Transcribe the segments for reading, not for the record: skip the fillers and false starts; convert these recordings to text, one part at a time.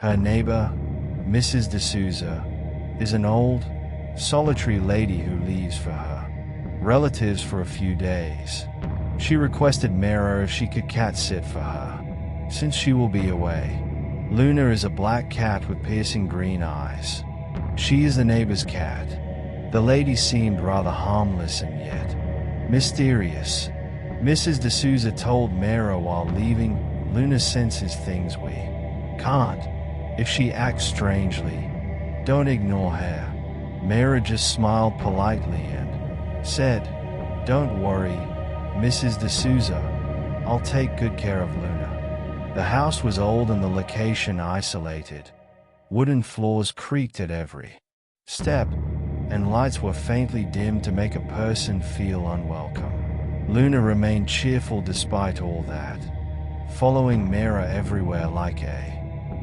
Her neighbor, Mrs. D'Souza, is an old, solitary lady who leaves for her relatives for a few days. She requested Meera if she could cat sit for her, since she will be away. Luna is a black cat with piercing green eyes. She is the neighbor's cat. The lady seemed rather harmless and yet mysterious. Mrs. D'Souza told Meera while leaving, Luna senses things we can't. If she acts strangely, don't ignore her. Meera just smiled politely and said, "Don't worry, Mrs. D'Souza. I'll take good care of Luna." The house was old and the location isolated. Wooden floors creaked at every step, and lights were faintly dimmed to make a person feel unwelcome. Luna remained cheerful despite all that, following Meera everywhere like a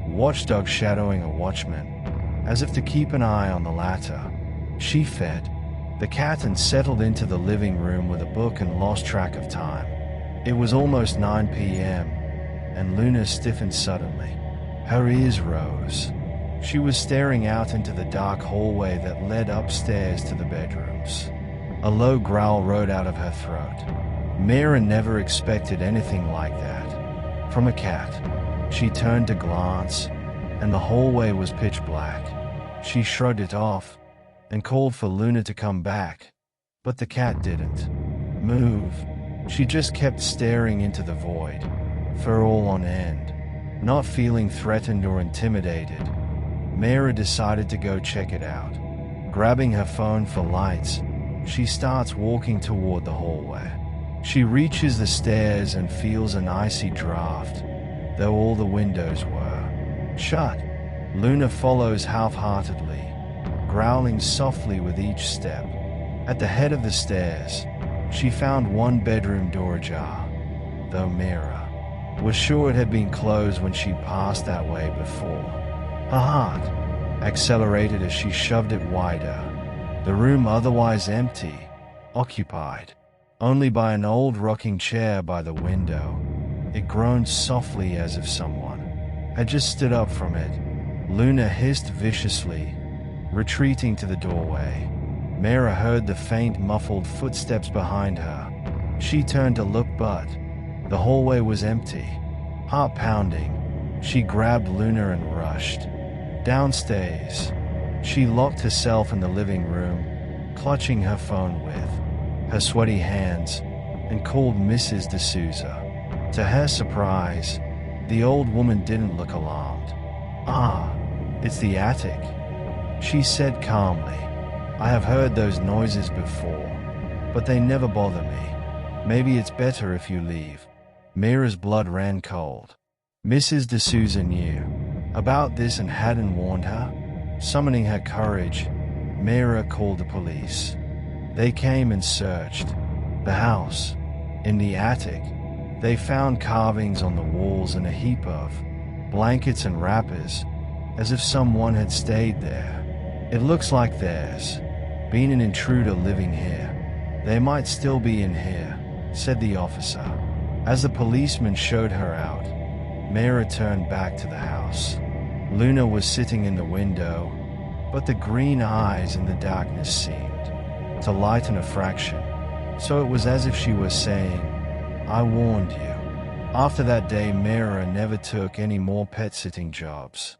watchdog shadowing a watchman, as if to keep an eye on the latter. She fed the cat and settled into the living room with a book and lost track of time. It was almost 9 p.m., and Luna stiffened suddenly. Her ears rose. She was staring out into the dark hallway that led upstairs to the bedrooms. A low growl rode out of her throat. Meera never expected anything like that from a cat. She turned to glance, and the hallway was pitch black. She shrugged it off and called for Luna to come back, but the cat didn't move. She just kept staring into the void, fur all on end. Not feeling threatened or intimidated, Meera decided to go check it out. Grabbing her phone for lights, she starts walking toward the hallway. She reaches the stairs and feels an icy draft, though all the windows were shut. Luna follows half-heartedly, growling softly with each step. At the head of the stairs, she found one bedroom door ajar, though Meera was sure it had been closed when she passed that way before. Her heart accelerated as she shoved it wider. The room, otherwise empty, occupied only by an old rocking chair by the window. It groaned softly as if someone had just stood up from it. Luna hissed viciously, retreating to the doorway. Meera heard the faint, muffled footsteps behind her. She turned to look, but the hallway was empty. Heart pounding, she grabbed Luna and rushed downstairs. She locked herself in the living room, clutching her phone with her sweaty hands, and called Mrs. D'Souza. To her surprise, the old woman didn't look alarmed. "Ah, it's the attic," she said calmly. "I have heard those noises before, but they never bother me. Maybe it's better if you leave." Meera's blood ran cold. Mrs. D'Souza knew about this and hadn't warned her. Summoning her courage, Meera called the police. They came and searched the house. In the attic, they found carvings on the walls and a heap of blankets and wrappers, as if someone had stayed there. "It looks like there's been an intruder living here. They might still be in here," said the officer. As the policeman showed her out, Meera turned back to the house. Luna was sitting in the window, but the green eyes in the darkness seemed to lighten a fraction. So it was as if she was saying, "I warned you." After that day, Meera never took any more pet-sitting jobs.